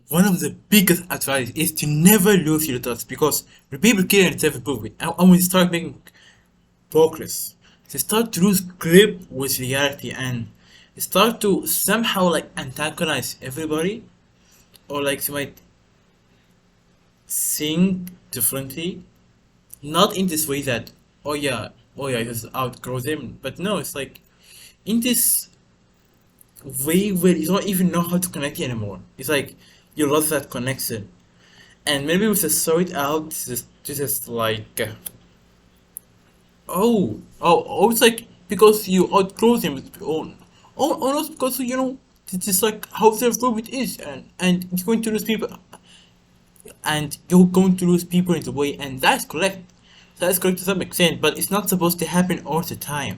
one of the biggest advice is to never lose your thoughts because when people care and self-improvement, and when you start making progress, they start to lose grip with reality and they start to somehow like antagonize everybody, or like they might think differently, not in this way that oh yeah, just outgrow them, but no, it's like in this way where you don't even know how to connect anymore. It's like you lost that connection, and maybe with the sort out, just like oh, it's like because you outgrow them with your own. Oh, not because it's just like how their group it is, and it's going to lose people, and you're going to lose people in the way, and that's correct. That's correct to some extent, but it's not supposed to happen all the time.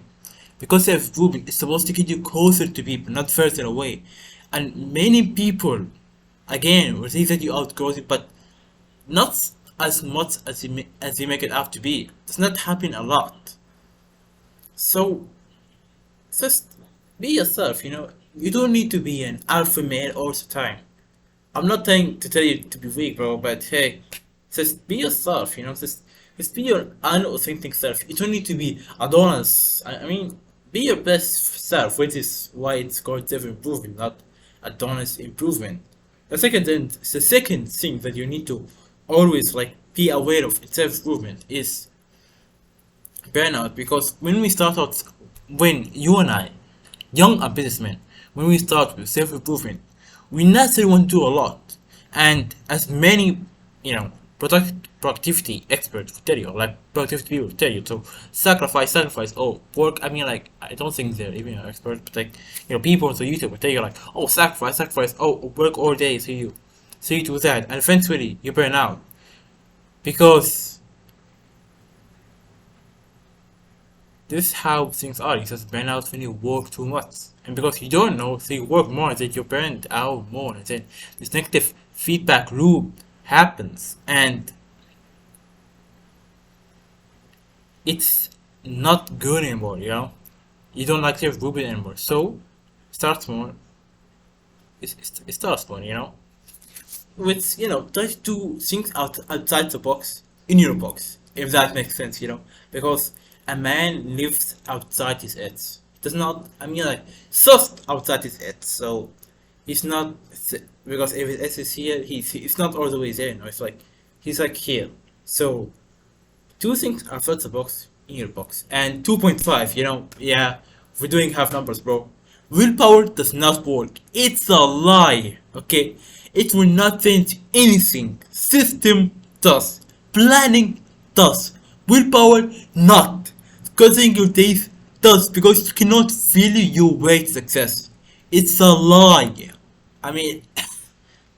Because self-improvement is supposed to get you closer to people, not further away. And many people, again, will say that you outgrow it, but not as much as you make it out to be. It does not happen a lot. So just be yourself. You don't need to be an alpha male all the time. I'm not trying to tell you to be weak, bro, but hey, just be yourself. Just be your unauthentic self. You don't need to be Adonis. I mean, be your best self, which is why it's called self improvement, not Adonis improvement. The second thing that you need to always like be aware of in self improvement is burnout, because when you and I, young businessmen, when we start with self improvement, we naturally want to do a lot, and as many, productivity experts will tell you, like productivity people will tell you, to sacrifice. Oh, work. I mean, like I don't think they're even experts, but like people on the YouTube will tell you like, oh, sacrifice. Oh, work all day, so you do that, and eventually you burn out because this is how things are. You just burn out when you work too much. And because you don't know, so you work more, then you're burned out more. And then this negative feedback loop happens. And it's not good anymore. You don't like your Ruby anymore. So, start small. It starts small. Try to do things outside the box, in your box, if that makes sense. Because a man lives outside his edge. Does not, I mean, like, soft outside his edge, so he's not, because if his edge is here, it's not all the way there, it's like, he's like here. So, two things outside the box, in your box. And 2.5, yeah, we're doing half numbers, bro. Willpower does not work. It's a lie, okay? It will not change anything. System does. Planning does. Willpower not. Cutting your days does, because you cannot feel your way to success. It's a lie. I mean,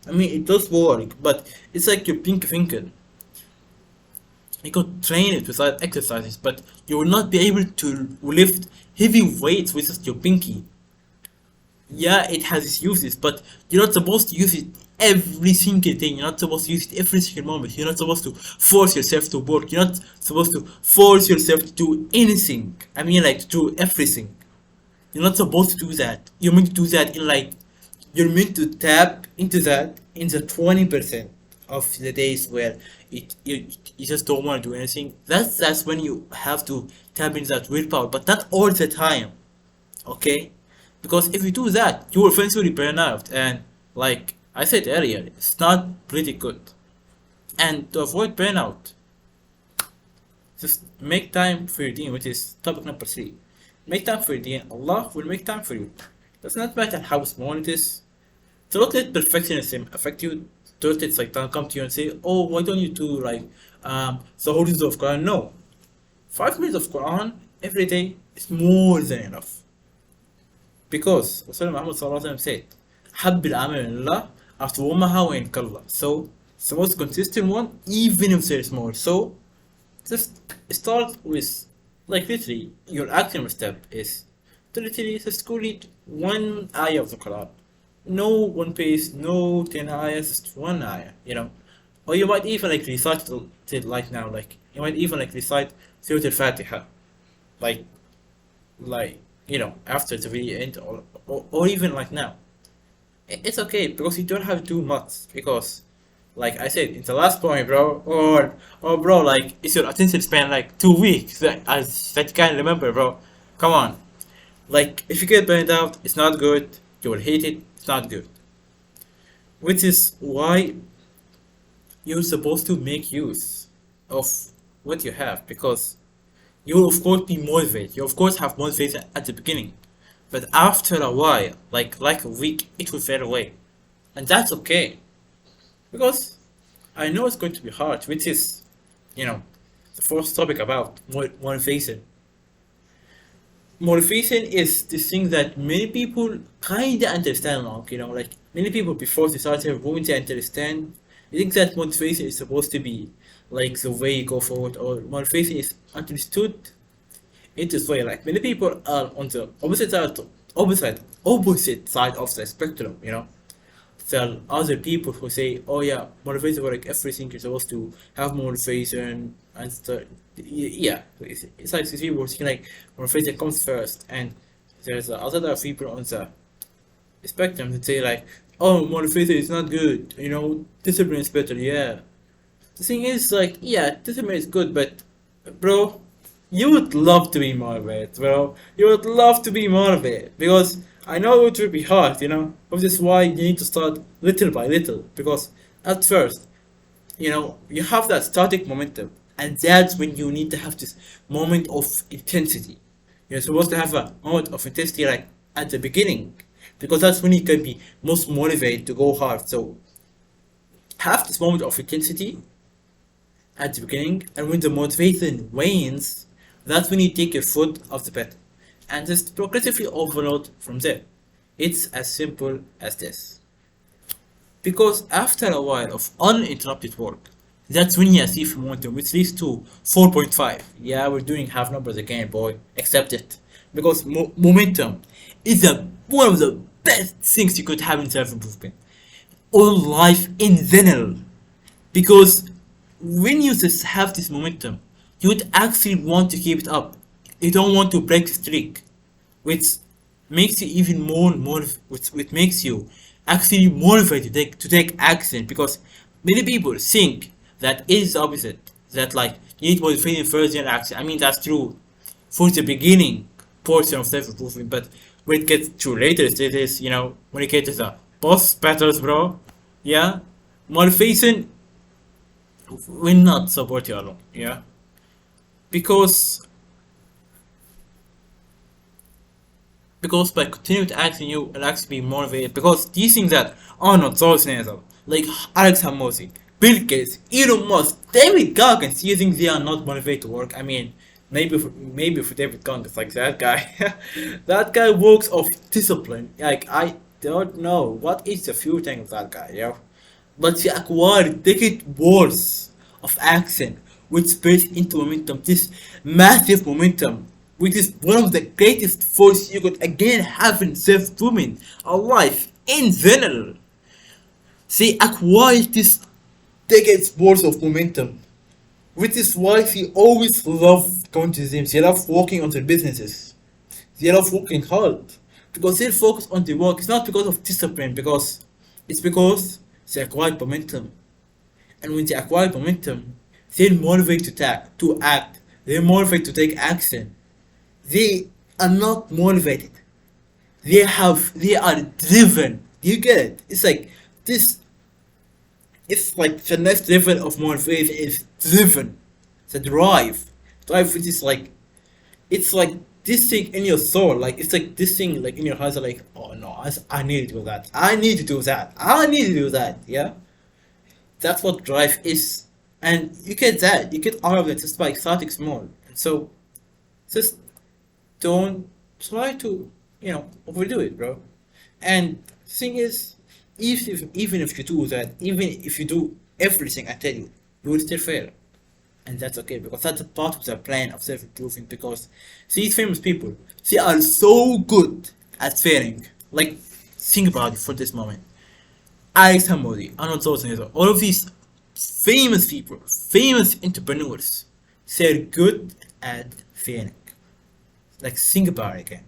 it does work, but it's like your pink finger. You could train it without exercises, but you will not be able to lift heavy weights with just your pinky. Yeah, it has its uses, but you're not supposed to use it every single day. You're not supposed to use it every single moment. You're not supposed to force yourself to work. You're not supposed to force yourself to do anything. I mean, like, to do everything. You're not supposed to do that. You're meant to do that in like, you're meant to tap into that in the 20% of the days where you just don't want to do anything. That's when you have to tap into that willpower, but not all the time. Okay? Because if you do that, you will eventually burn out, and like I said earlier, it's not pretty good. And to avoid burnout, just make time for your deen, which is topic number 3. Make time for your deen. Allah will make time for you. Does not matter how small it is. So don't let perfectionism affect you. Don't let Satan come to you and say, oh, why don't you do like the holiness of Quran? No. 5 minutes of Quran every day is more than enough. Because Rasul Muhammad sallallahu alaihi wasallam said, حب العمل لله أطومها وإن كلا. So it's the most consistent one, even if there is more. So just start with, like, literally your action step is to literally just go read one ayah of the Quran. No one page, no 10 ayahs, just one ayah. Or you might even like recite it like now, like you might even like recite Surah Al-Fatiha, like after the very end, or even like now. It's okay because you don't have to do much because like I said in the last point, bro, or bro, like it's your attention span like 2 weeks that you can't remember, bro. Come on. Like if you get burned out, it's not good. You will hate it. It's not good. Which is why you're supposed to make use of what you have because you will of course be motivated. You of course have motivation at the beginning, but after a while, like a week, it will fade away, and that's okay because I know it's going to be hard, which is, you know, the first topic about motivation. Motivation is the thing that many people kinda understand, like, like many people before they start moving to understand. I think that motivation is supposed to be like the way you go forward, or motivation is understood in this way. Like many people are on the opposite side of the spectrum, there are other people who say, "Oh yeah, motivation for like everything. You're supposed to have motivation and stuff." Yeah, it's like these people saying like motivation comes first, and there's other people on the spectrum that say like, "Oh, motivation is not good. Discipline is better." Yeah, the thing is like, yeah, discipline is good, but bro, you would love to be motivated, bro. You would love to be motivated because I know it will be hard, But this is why you need to start little by little because at first, you have that static momentum, and that's when you need to have this moment of intensity. You're supposed to have a moment of intensity like at the beginning because that's when you can be most motivated to go hard. So have this moment of intensity at the beginning, and when the motivation wanes, that's when you take your foot off the pedal and just progressively overload from there. It's as simple as this. Because after a while of uninterrupted work, that's when you achieve momentum, which leads to 4.5. Yeah, we're doing half numbers again, boy. Accept it. Because momentum is one of the best things you could have in self improvement, or life in general. Because when you just have this momentum, you would actually want to keep it up. You don't want to break the streak, which makes you even more, which makes you actually motivated to take action. Because many people think that it is the opposite. That like you need motivation first then action. I mean that's true for the beginning portion of self improvement, but when it gets to later stages, when it gets to the boss battles, bro, yeah, motivation will not support you alone, yeah, because by continuing to act you will actually be motivated because these things that are not so sustainable, like Alex Hamosi, Bill Gates, Elon Musk, David Goggins, you think they are not motivated to work? I mean, maybe for David Goggins, like that guy, that guy works of discipline. Like I don't know what is the future of that guy, but he acquired decade worth of action, which built into momentum, this massive momentum, which is one of the greatest forces you could again have in self-improvement or life in general. They acquired this decades worth of momentum, which is why they always love going to the gym. They love working on their businesses. They love working hard because they focus on the work. It's not because of discipline, because it's because they acquired momentum. And when they acquire momentum, they're motivated to act. They're motivated to take action. They are not motivated. They are driven. You get it? It's like this. It's like the next level of motivation is driven. The drive. Drive, which is like, it's like this thing in your soul. Like it's like this thing like in your heart. Like, oh no, I need to do that. I need to do that. I need to do that. Yeah. That's what drive is. And you get that. You get all of it just by starting small. And so just don't try to, overdo it, bro. And thing is, even if you do that, even if you do everything I tell you, you will still fail. And that's okay because that's a part of the plan of self improvement. Because these famous people, they are so good at failing. Like, think about it for this moment. Alex Hamodi, Arnold Schwarzenegger, all of these famous people, famous entrepreneurs, they're good at failing. Like think about it again.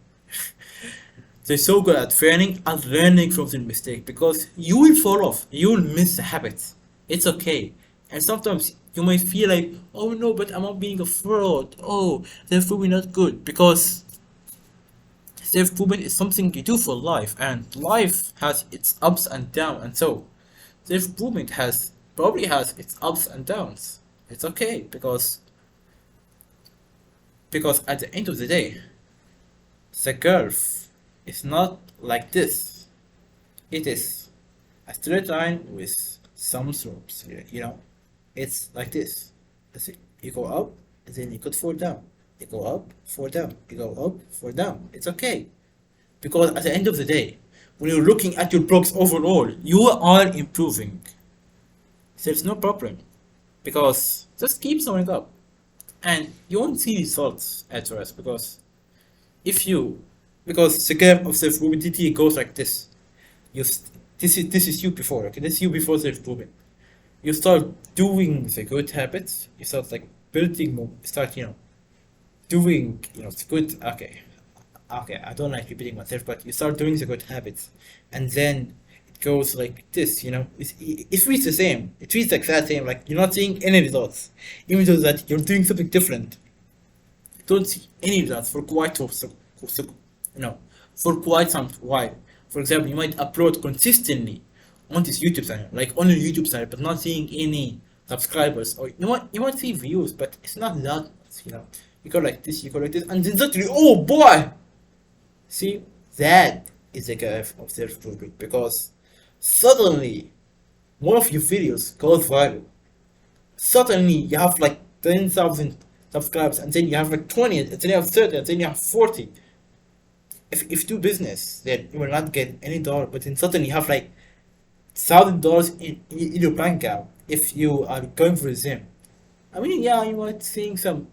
They're so good at training and learning from their mistake because you will fall off, you will miss the habits. It's okay. And sometimes you might feel like, oh no, but I'm not being a fraud. Oh, therefore we're not good because self-improvement is something you do for life, and life has its ups and downs, and so self-improvement has probably has its ups and downs. It's okay because at the end of the day, the curve is not like this. It is a straight line with some slopes. You know, it's like this. That's it. You go up, and then you could fall down. You go up, fall down. You go up, fall down. It's okay because at the end of the day, when you're looking at your blocks overall, you are improving. There's no problem because just keep showing up, and you won't see results at first if you because the curve of self-improvement goes like this. This is you before, okay? This is you before self-improvement. You start doing the good habits. You start like building more. Start doing the good. Okay. I don't like repeating myself, but you start doing the good habits, and then it goes like this. It reads the same. It reads like that same. Like you're not seeing any results, even though that you're doing something different. You don't see any results for so for quite some while. For example, you might upload consistently on this YouTube channel, like on your YouTube channel, but not seeing any subscribers, or you might see views, but it's not that much. You go like this, you go like this, and then suddenly, oh boy, see, that is a curve of self-improvement because suddenly one of your videos goes viral. Suddenly you have like 10,000 subscribers, and then you have like 20, and then you have 30, and then you have 40. If you do business, then you will not get any dollar, but then suddenly you have like $1,000 in your bank account if you are going for the gym. I mean, yeah, you might seeing some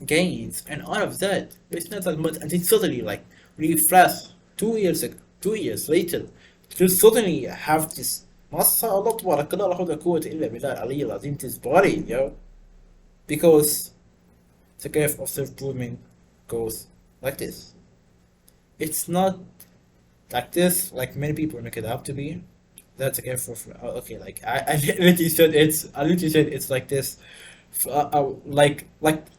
gains and all of that, but it's not that much. And then suddenly, like really fast, 2 years ago, 2 years later, you suddenly have this. ما شاء الله تبارك الله لا حول ولا قوة إلا بالله العلي العظيم, this body, because the curve of self-improvement goes like this. It's not like this, like many people make it out to be. That's a curve for okay. Like I literally said it's like this, like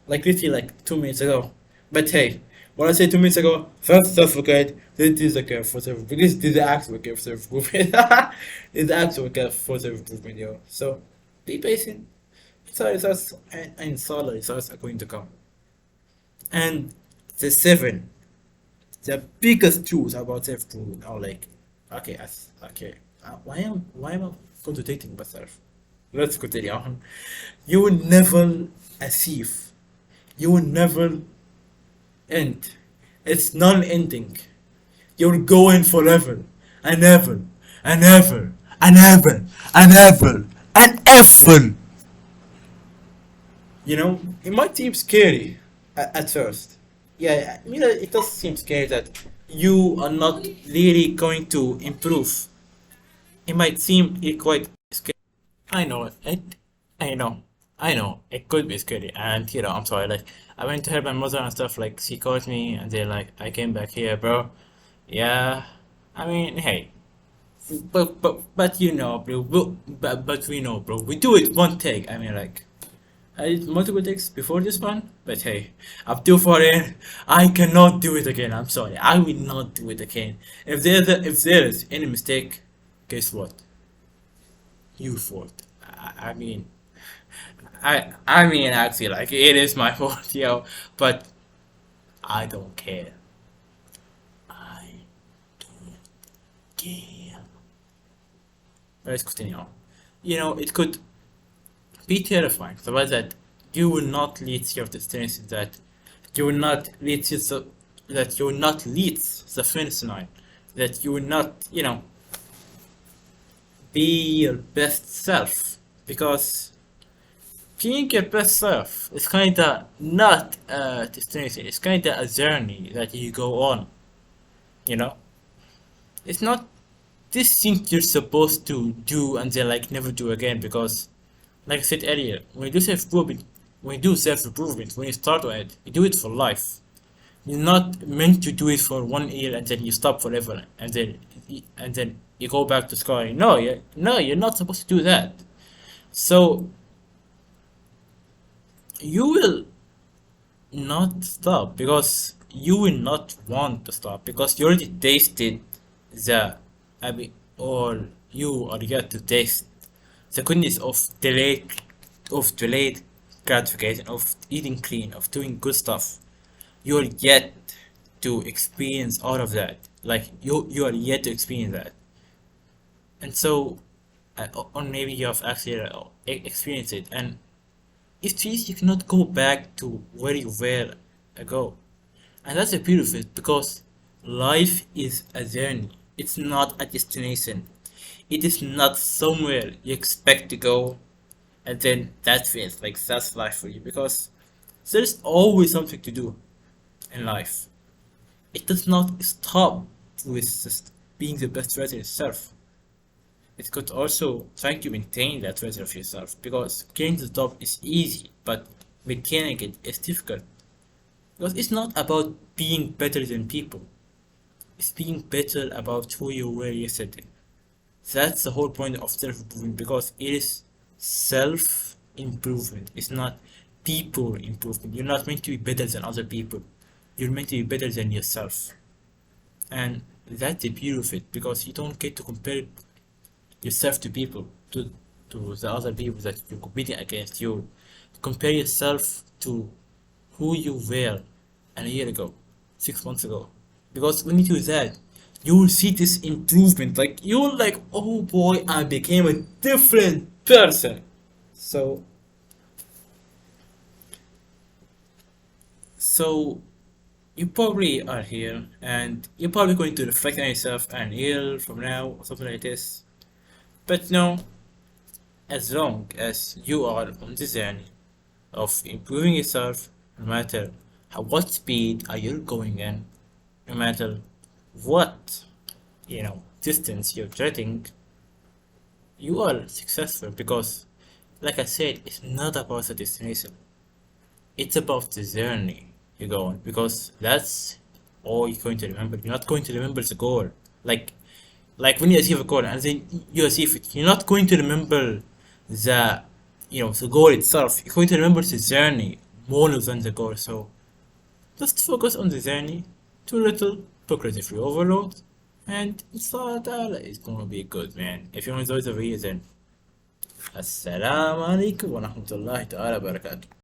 literally like 2 minutes ago. But hey, what I said 2 minutes ago, first don't forget this is a curve for self improvement. This is the actual curve for self improvement. It's the actual curve for self improvement, So be patient. So results and solid results are going to come. And the seven, the biggest truth about self-improvement are like, okay, why am I contradicting myself? Let's continue on. You will never achieve. You will never end. It's non-ending. You're going forever and ever and ever and ever and ever and ever. It might seem scary at first. Yeah, I mean, it does seem scary that you are not really going to improve. It might seem quite scary. I know it. I know. I know. It could be scary, and I'm sorry. Like, I went to help my mother and stuff. Like, she called me, and then like I came back here, bro. Yeah. I mean, hey. But bro. But we know, bro. We do it one take. I mean, like. I did multiple takes before this one, but hey, I'm too far in. I cannot do it again. I'm sorry. I will not do it again. If there is any mistake, guess what? You fault. I mean, I mean actually, like it is my fault, but I don't care. I don't care. Let's continue on. It could be terrifying. The way that you will not reach your destination, that you will not reach that you will not reach the finish line, that you will not, be your best self. Because being your best self is kinda not a destination, it's kinda a journey that you go on, you know? It's not this thing you're supposed to do and then like never do again because like I said earlier, when you do self improvement, when you start on it, you do it for life. You're not meant to do it for 1 year and then you stop forever and then you go back to sky. No, no, you're not supposed to do that. So you will not stop because you will not want to stop because you already tasted the or you are yet to taste the goodness of delayed gratification, of eating clean, of doing good stuff. You're yet to experience all of that. Like you are yet to experience that. And so or maybe you have actually experienced it, and it feels you cannot go back to where you were ago. And that's the beauty of it because life is a journey. It's not a destination. It is not somewhere you expect to go and then that's it. Like that's life for you because there's always something to do in life. It does not stop with just being the best version of yourself. It could also try to maintain that version of yourself because getting to the top is easy, but maintaining it is difficult. Because it's not about being better than people. It's being better about who you were yesterday. That's the whole point of self-improvement because it is self-improvement. It's not people improvement. You're not meant to be better than other people. You're meant to be better than yourself. And that's the beauty of it because you don't get to compare yourself to people, to the other people that you're competing against. You compare yourself to who you were a year ago, 6 months ago. Because when you do that, you will see this improvement. Like you're like, oh boy, I became a different person. So so you probably are here and you're probably going to reflect on yourself an year from now or something like this. But no, as long as you are on the journey of improving yourself, no matter what speed are you going in, no matter what distance you're treading, you are successful because, like I said, it's not about the destination. It's about the journey you go on because that's all you're going to remember. You're not going to remember the goal. Like when you achieve a goal and then you achieve it, you're not going to remember the the goal itself. You're going to remember the journey more than the goal. So just focus on the journey, too little progressively overload, and inshallah ta'ala it's gonna be good, man. If you enjoy the video then assalamu alaikum wa rahmatullahi ta'ala barakatuh.